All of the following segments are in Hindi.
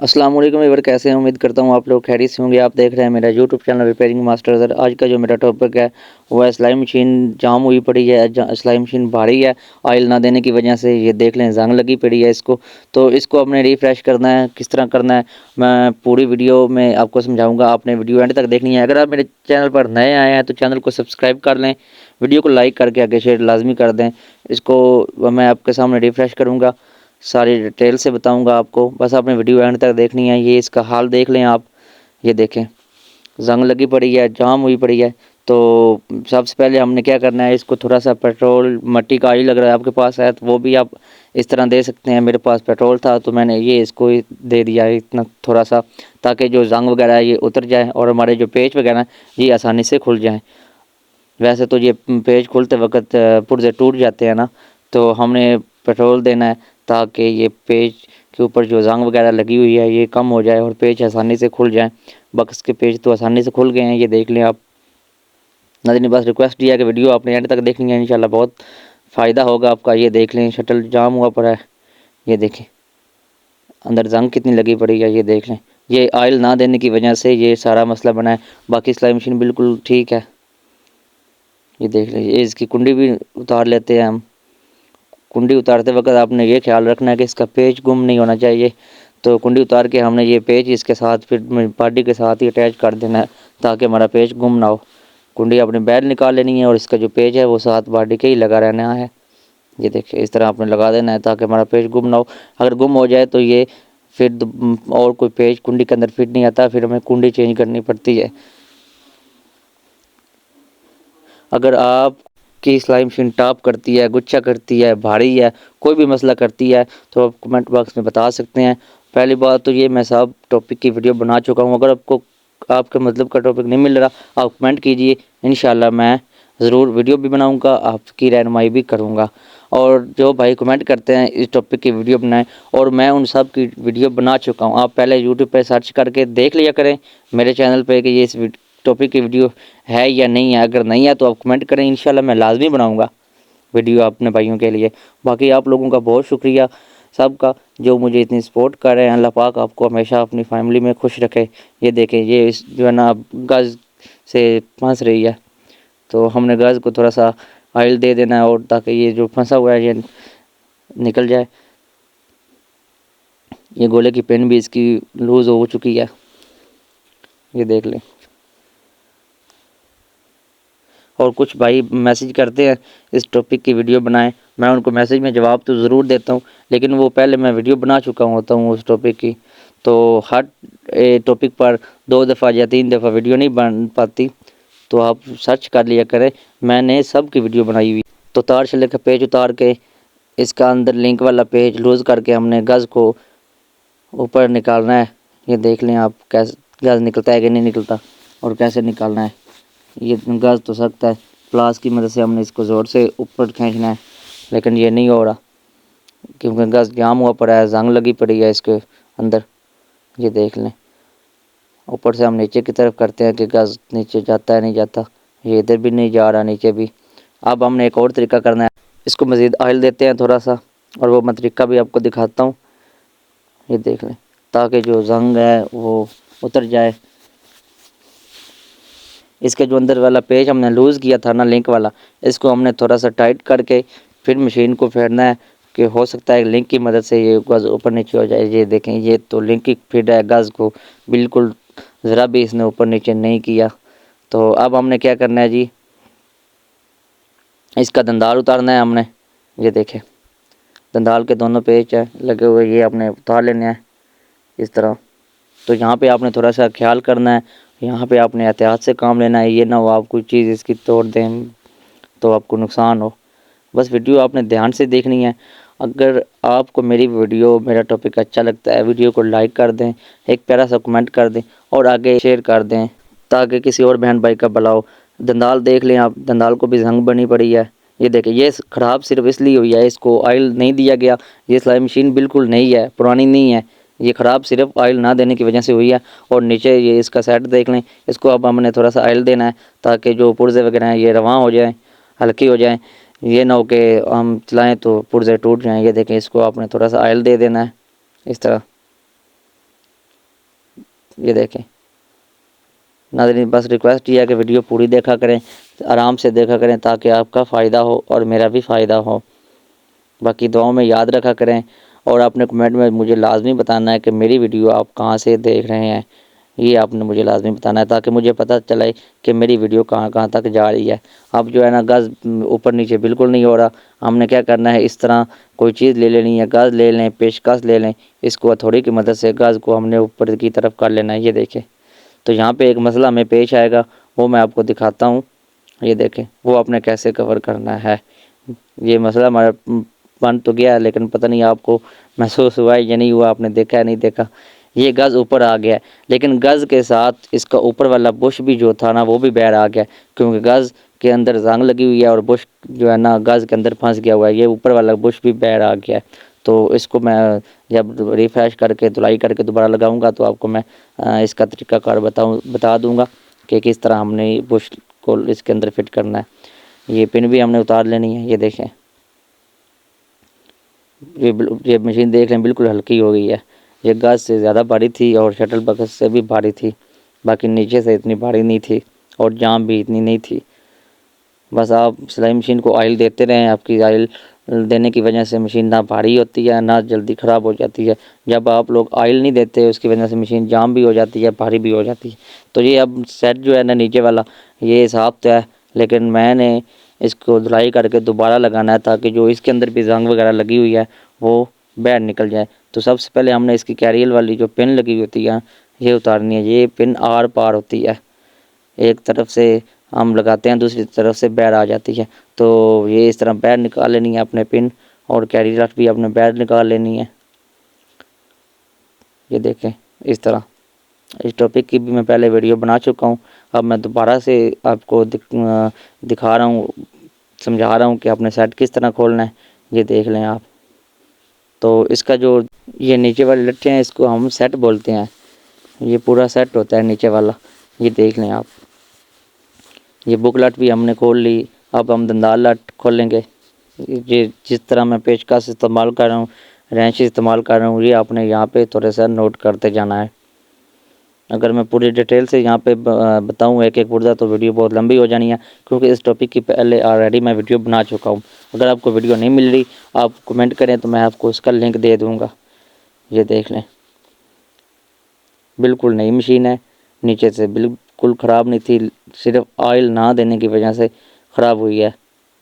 अस्सलाम वालेकुम एवर, कैसे हैं? उम्मीद करता हूँ आप लोग खैरियत से होंगे। आप देख रहे हैं मेरा YouTube channel repairing master sir. आज का जो मेरा टॉपिक है वो है सिलाई मशीन जाम हुई पड़ी है, सिलाई मशीन भारी है, ऑयल ना देने की वजह से। ये देख लें जंग लगी पड़ी है इसको। तो इसको अपने रिफ़्रेश करना है, किस तरह करना है मैं पूरी वीडियो में आपको समझाऊँगा। आपने वीडियो एंड तक देखनी है। अगर आप मेरे चैनल पर नए आए हैं तो चैनल को सब्सक्राइब कर लें, वीडियो को लाइक करके आगे शेयर लाजमी कर दें। इसको मैं आपके सामने रिफ़्रेश करूँगा, सारी डिटेल से बताऊंगा आपको। बस आपने वीडियो एंड तक देखनी है। ये इसका हाल देख लें आप, ये देखें जंग लगी पड़ी है, जाम हुई पड़ी है। तो सबसे पहले हमने क्या करना है, इसको थोड़ा सा पेट्रोल, मट्टी का ऑयल अगर आपके पास है तो वो भी आप इस तरह दे सकते हैं। मेरे पास पेट्रोल था तो मैंने ये इसको दे दिया है इतना थोड़ा सा, ताकि जो जंग वगैरह है ये उतर जाए और हमारे जो पेच वगैरह हैं ये आसानी से खुल जाएँ। वैसे तो ये पेज खोलते वक्त पुर्जे टूट जाते हैं ना, तो हमने पेट्रोल देना है ताकि ये पेज के ऊपर जो जंग वगैरह लगी हुई है ये कम हो जाए और पेज आसानी से खुल जाए। बक्स के पेज तो आसानी से खुल गए हैं, ये देख लें आप। नाज़रीन, बस रिक्वेस्ट ये है कि वीडियो आपने एंड तक देखनी है, इंशाल्लाह बहुत फ़ायदा होगा आपका। ये देख लें शटल जाम हुआ पड़ा है, ये देखें अंदर जंग कितनी लगी पड़ी है, ये देख लें। ये ऑयल ना देने की वजह से ये सारा मसला बना है। बाकी सिलाई मशीन बिल्कुल ठीक है, ये देख लीजिए। इसकी कुंडी भी उतार लेते हैं हम। कुंडी उतारते वक्त आपने ये ख्याल रखना है कि इसका पेच गुम नहीं होना चाहिए। तो कुंडी उतार के हमने ये पेच इसके साथ फिर पार्टी के साथ ही अटैच कर देना है ताकि हमारा पेच गुम ना हो। कुंडी अपने बैल निकाल लेनी है और इसका जो पेच है वो साथ बाडी के ही लगा रहना है। ये देखिए इस तरह आपने लगा देना है ताकि हमारा पेच गुम ना हो। अगर गुम हो जाए तो ये फिर और कोई पेच कुंडी के अंदर फिट नहीं आता, फिर हमें कुंडी चेंज करनी पड़ती है। अगर आपकी सिलाई मशीन टॉप करती है, गुच्छा करती है, भारी है, कोई भी मसला करती है तो आप कमेंट बॉक्स में बता सकते हैं। पहली बात तो ये मैं सब टॉपिक की वीडियो बना चुका हूँ। अगर आपको आपके मतलब का टॉपिक नहीं मिल रहा आप कमेंट कीजिए, इंशाल्लाह मैं ज़रूर वीडियो भी बनाऊँगा, आपकी रहनुमाई भी करूँगा। और जो भाई कमेंट करते हैं इस टॉपिक की वीडियो बनाएं, और मैं उन सब की वीडियो बना चुका हूँ। आप पहले यूट्यूब पे सर्च करके देख लिया करें मेरे चैनल पे कि ये इस टॉपिक की वीडियो है या नहीं है। अगर नहीं है तो आप कमेंट करें, इंशाल्लाह मैं लाजमी बनाऊंगा वीडियो अपने भाइयों के लिए। बाकी आप लोगों का बहुत शुक्रिया सबका जो मुझे इतनी सपोर्ट कर रहे हैं। अल्लाह पाक आपको हमेशा अपनी फैमिली में खुश रखे। ये देखें ये इस जो है ना गज़ से फंस रही है, तो हमने गज़ को थोड़ा सा ऑयल दे देना है और ताकि ये जो फंसा हुआ है ये निकल जाए। ये गोले की पिन भी इसकी लूज़ हो चुकी है, ये देख लें। और कुछ भाई मैसेज करते हैं इस टॉपिक की वीडियो बनाएं, मैं उनको मैसेज में जवाब तो ज़रूर देता हूं, लेकिन वो पहले मैं वीडियो बना चुका होता हूं उस टॉपिक की। तो हर टॉपिक पर 2 दफ़ा या 3 दफ़ा वीडियो नहीं बन पाती, तो आप सर्च कर लिया करें, मैंने सब की वीडियो बनाई हुई। तो तार छल्ले का पेज उतार के इसका अंदर लिंक वाला पेज लूज़ करके हमने गज़ को ऊपर निकालना है। ये देख लें आप कैसे गज़ निकलता है कि नहीं निकलता और कैसे निकालना है। ये गज़ तो सकता है, प्लास की मदद से हमने इसको ज़ोर से ऊपर खींचना है, लेकिन ये नहीं हो रहा क्योंकि गज़ जाम हुआ पड़ा है, जंग लगी पड़ी है इसके अंदर। ये देख लें ऊपर से हम नीचे की तरफ करते हैं कि गज़ नीचे जाता है नहीं जाता, ये इधर भी नहीं जा रहा नीचे भी। अब हमने एक और तरीका करना है, इसको मज़ीद ऑयल देते हैं थोड़ा सा, और वो मैं तरीका भी आपको दिखाता हूँ। ये देख लें ताकि जो जंग है वो उतर जाए। इसके जो अंदर वाला पेज हमने लूज़ किया था ना लिंक वाला, इसको हमने थोड़ा सा टाइट करके फिर मशीन को फेरना है कि हो सकता है लिंक की मदद से ये गज़ ऊपर नीचे हो जाए। ये देखें ये तो लिंक ही फिट है, गज़ को बिल्कुल ज़रा भी इसने ऊपर नीचे नहीं किया। तो अब हमने क्या करना है जी, इसका दंदाल उतारना है हमने। ये देखें दंदाल के दोनों पेज है लगे हुए, ये आपने उतार लेने हैं इस तरह। तो यहाँ पे आपने थोड़ा सा ख्याल करना है, यहाँ पे आपने एहतियात से काम लेना है, ये ना हो आप कोई चीज़ इसकी तोड़ दें तो आपको नुकसान हो। बस वीडियो आपने ध्यान से देखनी है। अगर आपको मेरी वीडियो मेरा टॉपिक अच्छा लगता है, वीडियो को लाइक कर दें, एक प्यारा सा कमेंट कर दें और आगे शेयर कर दें ताकि किसी और बहन भाई का भला हो। दंदाल देख लें आप, दंदाल को भी जंग बनी पड़ी है। ये देखें ये ख़राब सिर्फ इसलिए हुई है, इसको ऑयल नहीं दिया गया। ये सिलाई मशीन बिल्कुल नई है, पुरानी नहीं है। ये ख़राब सिर्फ ऑयल ना देने की वजह से हुई है। और नीचे ये इसका सेट देख लें, इसको अब हमने थोड़ा सा ऑयल देना है ताकि जो पुर्जे वगैरह हैं ये रवां हो जाएं, हल्की हो जाएं। ये ना हो कि हम चलाएं तो पुर्जे टूट जाएं। ये देखें इसको आपने थोड़ा सा ऑयल दे देना है इस तरह। ये देखें नाज़रीन, बस रिक्वेस्ट ये है कि वीडियो पूरी देखा करें, आराम से देखा करें ताकि आपका फ़ायदा हो और मेरा भी फ़ायदा हो। बाकी दुआओं में याद रखा करें और आपने कमेंट में मुझे लाजमी बताना है कि मेरी वीडियो आप कहाँ से देख रहे हैं, ये आपने मुझे लाजमी बताना है ताकि मुझे पता चले कि मेरी वीडियो कहाँ कहाँ तक जा रही है। अब जो है ना गज़ ऊपर नीचे बिल्कुल नहीं हो रहा। हमने क्या करना है, इस तरह कोई चीज़ ले लेनी है, गज़ ले लें, पेचकस ले लें, इसको हथौड़ी की मदद से गज़ को हमने ऊपर की तरफ कर लेना है। ये देखें, तो यहाँ पे एक मसला हमें पेश आएगा, वो मैं आपको दिखाता हूँ। ये देखें वो आपने कैसे कवर करना है। ये मसला हमारा बन तो गया है, लेकिन पता नहीं आपको महसूस हुआ है या नहीं हुआ, आपने देखा है नहीं देखा। ये गज़ ऊपर आ गया है, लेकिन गज़ के साथ इसका ऊपर वाला बुश भी जो था ना वो भी बाहर आ गया, क्योंकि गज़ के अंदर जंग लगी हुई है और बुश जो है ना गज़ के अंदर फंस गया हुआ है। ये ऊपर वाला बुश भी बाहर आ गया है। तो इसको मैं जब रिफ़्रेश करके धुलाई करके दोबारा लगाऊंगा तो आपको मैं इसका तरीक़ाकार बता दूंगा कि किस तरह हमने बुश को इसके अंदर फिट करना है। ये पिन भी हमने उतार लेनी है। ये देखें, ये मशीन देख लें बिल्कुल हल्की हो गई है। ये गज़ से ज़्यादा भारी थी और शटल बक्स से भी भारी थी, बाकी नीचे से इतनी भारी नहीं थी और जाम भी इतनी नहीं थी। बस आप सिलाई मशीन को ऑयल देते रहें। आपकी ऑयल देने की वजह से मशीन ना भारी होती है ना जल्दी ख़राब हो जाती है। जब आप लोग ऑयल नहीं देते उसकी वजह से मशीन जाम भी हो जाती है, भारी भी हो जाती है। तो ये अब सेट जो है ना नीचे वाला ये साफ तो है, लेकिन मैंने इसको धुलाई करके दोबारा लगाना है ताकि जो इसके अंदर भी जंग वगैरह लगी हुई है वो बाहर निकल जाए। तो सबसे पहले हमने इसकी कैरियल वाली जो पिन लगी होती है ये उतारनी है। ये पिन आर पार होती है, एक तरफ से हम लगाते हैं दूसरी तरफ से बाहर आ जाती है। तो ये इस तरह बाहर निकाल लेनी है अपने पिन, और कैरियर भी अपने बाहर निकाल लेनी है। ये देखें इस तरह। इस टॉपिक की भी मैं पहले वीडियो बना चुका हूँ, अब मैं दोबारा से आपको दिखा रहा हूँ, समझा रहा हूँ कि आपने सेट किस तरह खोलना है। ये देख लें आप। तो इसका जो ये नीचे वाले लट्ठे हैं इसको हम सेट बोलते हैं। ये पूरा सेट होता है नीचे वाला। ये देख लें आप। ये बुक लट भी हमने खोल ली, अब हम दंदाल लट खोलेंगे। ये जिस तरह मैं पेचकस इस्तेमाल कर रहा हूँ, रेंच इस्तेमाल कर रहा हूँ, ये आपने यहाँ पे थोड़ा सा नोट करते जाना है। अगर मैं पूरी डिटेल से यहाँ पे बताऊँ एक एक पुर्जा तो वीडियो बहुत लंबी हो जानी है, क्योंकि इस टॉपिक की पहले ऑलरेडी मैं वीडियो बना चुका हूँ। अगर आपको वीडियो नहीं मिल रही आप कमेंट करें तो मैं आपको उसका लिंक दे दूँगा। ये देख लें बिल्कुल नई मशीन है, नीचे से बिल्कुल ख़राब नहीं थी, सिर्फ ऑयल ना देने की वजह से ख़राब हुई है।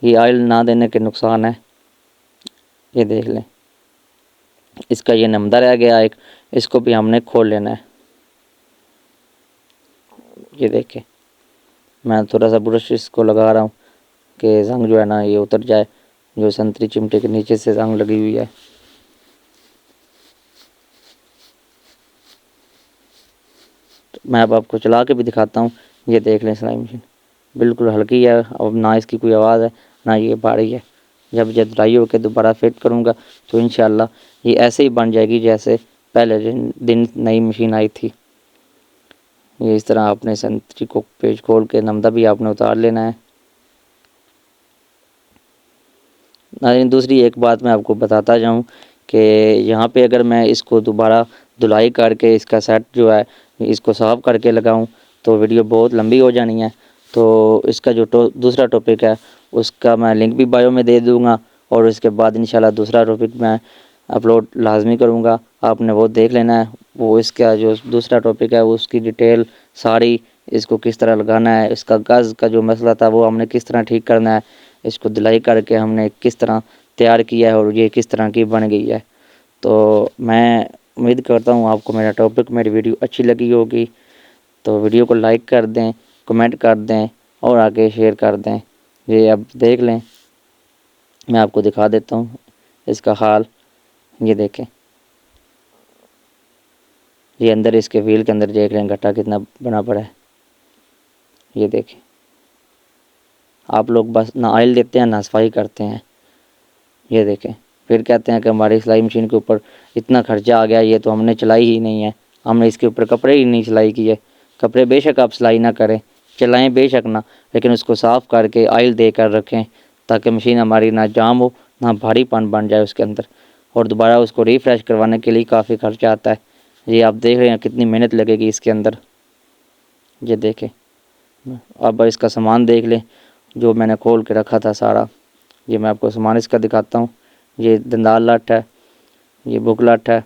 ये ऑयल ना देने के नुकसान है। ये देख लें, इसका ये नंबर रह गया एक, इसको भी हमने खोल लेना है। ये देखें मैं थोड़ा सा ब्रश इसको लगा रहा हूँ कि जंग जो है ना ये उतर जाए, जो संतरी चिमटे के नीचे से जंग लगी हुई है। मैं अब आपको चला के भी दिखाता हूँ। ये देख लें सिलाई मशीन बिल्कुल हल्की है, अब ना इसकी कोई आवाज़ है ना ये भारी है। जब धुलाई होकर दोबारा फिट करूँगा तो इंशाल्लाह ये ऐसे ही बन जाएगी जैसे पहले दिन नई मशीन आई थी। ये इस तरह आपने संतरी को पेज खोल के नमदा भी आपने उतार लेना है। नाज़रीन दूसरी एक बात मैं आपको बताता जाऊँ कि यहाँ पे अगर मैं इसको दोबारा धुलाई करके इसका सेट जो है इसको साफ़ करके लगाऊं तो वीडियो बहुत लंबी हो जानी है। तो इसका जो दूसरा टॉपिक है उसका मैं लिंक भी बायो में दे दूँगा, और इसके बाद इंशाल्लाह दूसरा टॉपिक मैं अपलोड लाजमी करूँगा, आपने वो देख लेना है। वो इसका जो दूसरा टॉपिक है उसकी डिटेल सारी, इसको किस तरह लगाना है, इसका गज़ का जो मसला था वो हमने किस तरह ठीक करना है, इसको धुलाई करके हमने किस तरह तैयार किया है और ये किस तरह की बन गई है। तो मैं उम्मीद करता हूँ आपको मेरा टॉपिक मेरी वीडियो अच्छी लगी होगी। तो वीडियो को लाइक कर दें, कमेंट कर दें और आगे शेयर कर दें। ये अब देख लें, मैं आपको दिखा देता हूँ इसका हाल। ये देखें, ये अंदर इसके व्हील के अंदर देख रहे हैं गट्टा कितना बना पड़ा है। ये देखें, आप लोग बस ना ऑयल देते हैं ना सफाई करते हैं। ये देखें, फिर कहते हैं कि हमारी सिलाई मशीन के ऊपर इतना खर्चा आ गया, ये तो हमने चलाई ही नहीं है, हमने इसके ऊपर कपड़े ही नहीं सिलाई किए। कपड़े बेशक आप सिलाई ना करें, चलाएं बेशक ना, लेकिन उसको साफ़ करके ऑयल देकर रखें ताकि मशीन हमारी ना जाम हो ना भारीपन बन जाए उसके अंदर, और दोबारा उसको रिफ़्रेश करवाने के लिए काफ़ी खर्चा आता है। ये आप देख रहे हैं कितनी मेहनत लगेगी इसके अंदर। ये देखें, अब इसका सामान देख लें जो मैंने खोल के रखा था सारा। ये मैं आपको सामान इसका दिखाता हूँ। ये दंदाल लट है, ये बुक लट है।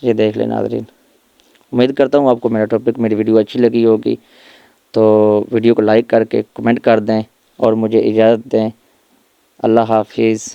ये देख लें नाज़रीन। उम्मीद करता हूँ आपको मेरा टॉपिक, मेरी वीडियो अच्छी लगी होगी। तो वीडियो को लाइक करके कमेंट कर दें और मुझे इजाज़त दें। अल्लाह हाफिज़।